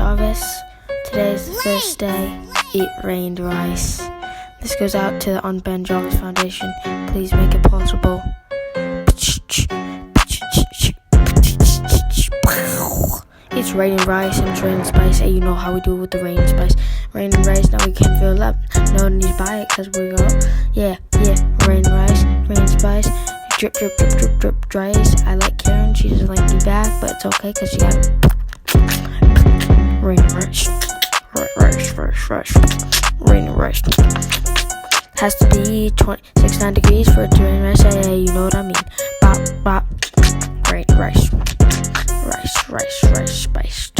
Jarvis. Today's the first day. It rained rice. This goes out to the Unbanned Jarvis Foundation. Please make it possible. It's raining rice and it's raining spice. Hey, you know how we do it with the rain spice. Raining rice, now we can fill up. No need to buy it cause we go. Yeah, rain rice, rain spice. Drip, drip, drip, drip, drip, rice. I like Karen, she doesn't like me back, but it's okay cause she got rain rice. Rice. Rain rice. Has to be 69 degrees for it to rain rice. Hey, you know what I mean. Bop, bop. Rain rice. Rice, spice.